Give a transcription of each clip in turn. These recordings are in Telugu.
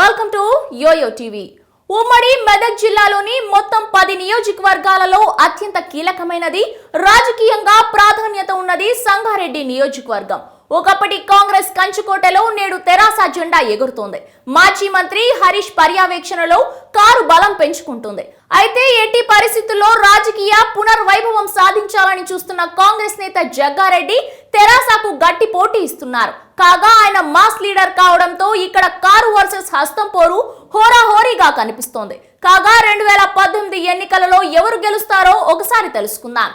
Welcome to yo-yo TV. ఉమ్మడి మెదక్ జిల్లాలోని మొత్తం 10 నియోజకవర్గాలలో అత్యంత కీలకమైనది, రాజకీయంగా ప్రాధాన్యత ఉన్నది సంగారెడ్డి నియోజకవర్గం. ఒకప్పటి కాంగ్రెస్ కంచుకోటలో నేడు తెరాస జెండా ఎగురుతోంది. మాజీ మంత్రి హరీష్ పర్యవేక్షణలో కారు బలం పెంచుకుంటుంది. అయితే ఎట్టి పరిస్థితుల్లో రాజకీయ పునర్వైభవం సాధించాలని చూస్తున్న కాంగ్రెస్ నేత జగ్గారెడ్డి తెరాసకు గట్టి పోటీ ఇస్తున్నారు. కాగా ఆయన మాస్ లీడర్ కావడంతో ఇక్కడ కారు వర్సెస్ హస్తం పోరు హోరాహోరీగా కనిపిస్తోంది. కాగా 2018 ఎన్నికలలో ఎవరు గెలుస్తారో ఒకసారి తెలుసుకుందాం.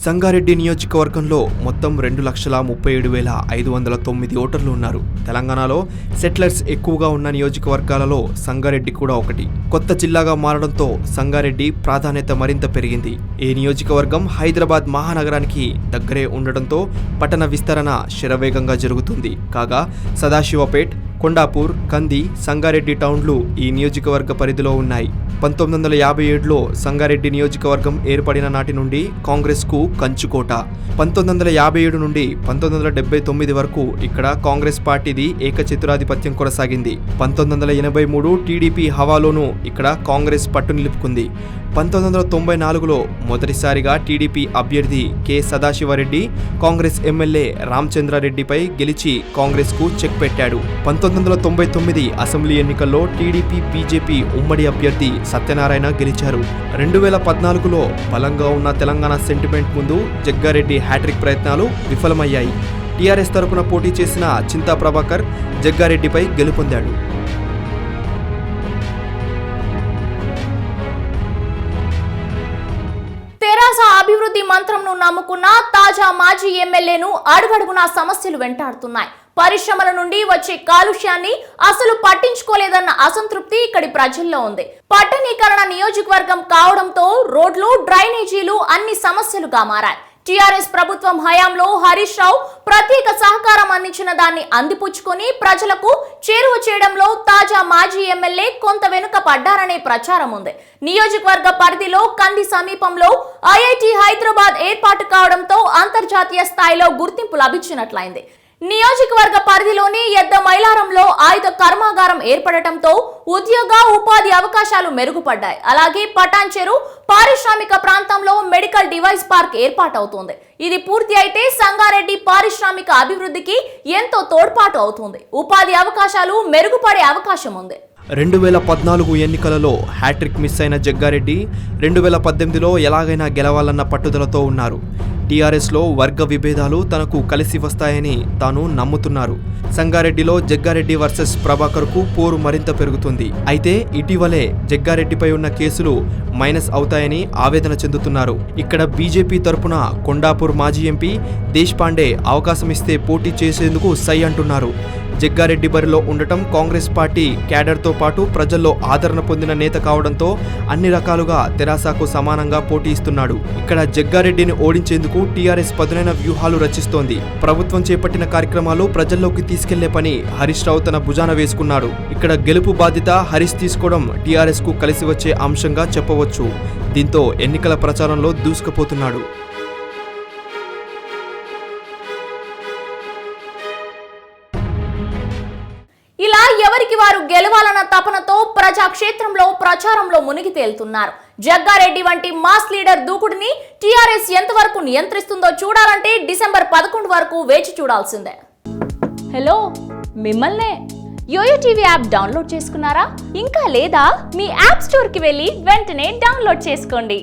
సంగారెడ్డి నియోజకవర్గంలో మొత్తం 2,37,509 ఓటర్లు ఉన్నారు. తెలంగాణలో సెటిలర్స్ ఎక్కువగా ఉన్న నియోజకవర్గాలలో సంగారెడ్డి కూడా ఒకటి. కొత్త జిల్లాగా మారడంతో సంగారెడ్డి ప్రాధాన్యత మరింత పెరిగింది. ఈ నియోజకవర్గం హైదరాబాద్ మహానగరానికి దగ్గరే ఉండడంతో పట్టణ విస్తరణ శరవేగంగా జరుగుతుంది. కాగా సదాశివపేట్, కొండాపూర్, కంది, సంగారెడ్డి టౌన్లు ఈ నియోజకవర్గ పరిధిలో ఉన్నాయి. 1957లో సంగారెడ్డి నియోజకవర్గం ఏర్పడిన నాటి నుండి కాంగ్రెస్కు కంచుకోట. 1957 నుండి 1979 వరకు ఇక్కడ కాంగ్రెస్ పార్టీది ఏకఛత్రాధిపత్యం కొనసాగింది. 1983 టీడీపీ హవాలోనూ ఇక్కడ కాంగ్రెస్ పట్టు నిలుపుకుంది. 1994లో మొదటిసారిగా టీడీపీ అభ్యర్థి కె సదాశివరెడ్డి కాంగ్రెస్ ఎమ్మెల్యే రామచంద్రారెడ్డిపై గెలిచి కాంగ్రెస్కు చెక్ పెట్టాడు. 1999 అసెంబ్లీ ఎన్నికల్లో టీడీపీ బీజేపీ ఉమ్మడి అభ్యర్థి సత్యనారాయణ గెలిచారు. 2014లో బలంగా ఉన్న తెలంగాణ సెంటిమెంట్ ముందు జగ్గారెడ్డి హ్యాట్రిక్ ప్రయత్నాలు విఫలమయ్యాయి. టీఆర్ఎస్ తరపున పోటీ చేసిన చింతా ప్రభాకర్ జగ్గారెడ్డిపై గెలుపొందాడు. అభివృద్ధి మంత్రంను నమ్ముకున్న తాజా మాజీ ఎమ్మెల్యేను అడుగడుగునా సమస్యలు వెంటాడుతున్నాయి. పరిశ్రమల నుండి వచ్చే కాలుష్యాన్ని అసలు పట్టించుకోలేదన్న అసంతృప్తి ఇక్కడి ప్రజల్లో ఉంది. పట్టణీకరణ నియోజకవర్గం కావడంతో రోడ్లు, డ్రైనేజీలు అన్ని సమస్యలుగా మారాయి. టీఆర్ఎస్ ప్రభుత్వం హయాంలో హరీష్ రావు ప్రత్యేక సహకారం అందించిన దాన్ని అందిపుచ్చుకొని ప్రజలకు చేరువ చేయడంలో తాజా మాజీ ఎమ్మెల్యే కొంత వెనుక పడ్డారనే ప్రచారం ఉంది. నియోజకవర్గ పరిధిలో కంది సమీపంలో ఐఐటి హైదరాబాద్ ఏర్పాటు కావడంతో అంతర్జాతీయ స్థాయిలో గుర్తింపు లభించినట్లయింది. నియోజకవర్గ పరిధిలోని ఎద్ద మైలారంలో ఆయుధ కర్మాగారం ఏర్పడటంతో ఉద్యోగ ఉపాధి అవకాశాలు మెరుగుపడ్డాయి. అలాగే పటాన్ చెరు పారిశ్రామిక ప్రాంతంలో మెడికల్ డివైస్ పార్క్ ఏర్పాటవుతోంది. ఇది పూర్తి అయితే సంగారెడ్డి పారిశ్రామిక అభివృద్ధికి ఎంతో తోడ్పాటు అవుతుంది. ఉపాధి అవకాశాలు మెరుగుపడే అవకాశం ఉంది. 2014 ఎన్నికలలో హ్యాట్రిక్ మిస్ అయిన జగ్గారెడ్డి 2018లో ఎలాగైనా గెలవాలన్న పట్టుదలతో ఉన్నారు. టీఆర్ఎస్లో వర్గ విభేదాలు తనకు కలిసి వస్తాయని తాను నమ్ముతున్నారు. సంగారెడ్డిలో జగ్గారెడ్డి వర్సెస్ ప్రభాకర్కు పోరు మరింత పెరుగుతుంది. అయితే ఇటీవలే జగ్గారెడ్డిపై ఉన్న కేసులు మైనస్ అవుతాయని ఆవేదన చెందుతున్నారు. ఇక్కడ బీజేపీ తరపున కొండాపూర్ మాజీ ఎంపీ దేశపాండే అవకాశం ఇస్తే పోటీ చేసేందుకు సై అంటున్నారు. జగ్గారెడ్డి బరిలో ఉండటం కాంగ్రెస్ పార్టీ క్యాడర్తో పాటు ప్రజల్లో ఆదరణ పొందిన నేత కావడంతో అన్ని రకాలుగా తెరాసకు సమానంగా పోటీ ఇస్తున్నాడు. ఇక్కడ జగ్గారెడ్డిని ఓడించేందుకు టీఆర్ఎస్ పదునైన వ్యూహాలు రచిస్తోంది. ప్రభుత్వం చేపట్టిన కార్యక్రమాలు ప్రజల్లోకి తీసుకెళ్లే పని హరీష్ రావు తన భుజాన వేసుకున్నాడు. ఇక్కడ గెలుపు బాధ్యత హరీష్ తీసుకోవడం టీఆర్ఎస్ కు కలిసి వచ్చే అంశంగా చెప్పవచ్చు. దీంతో ఎన్నికల ప్రచారంలో దూసుకుపోతున్నాడు. ఇలా ఎవరికి వారు గెలవాలన్న తపనతో ప్రజాక్షేత్రంలో ప్రచారంలో మునిగి తేలుతున్నారు. జగ్గారెడ్డి వంటి మాస్ లీడర్ దూకుడిని టీఆర్ఎస్ ఎంతవరకు నియంత్రిస్తుందో చూడాలంటే డిసెంబర్ 11 వరకు వేచి చూడాల్సిందే. హలో, మిమ్మల్నే. యోయో టీవీ యాప్ డౌన్లోడ్ చేసుకున్నారా? ఇంకా లేదా? మీ యాప్ స్టోర్ కి వెళ్ళి వెంటనే డౌన్లోడ్ చేసుకోండి.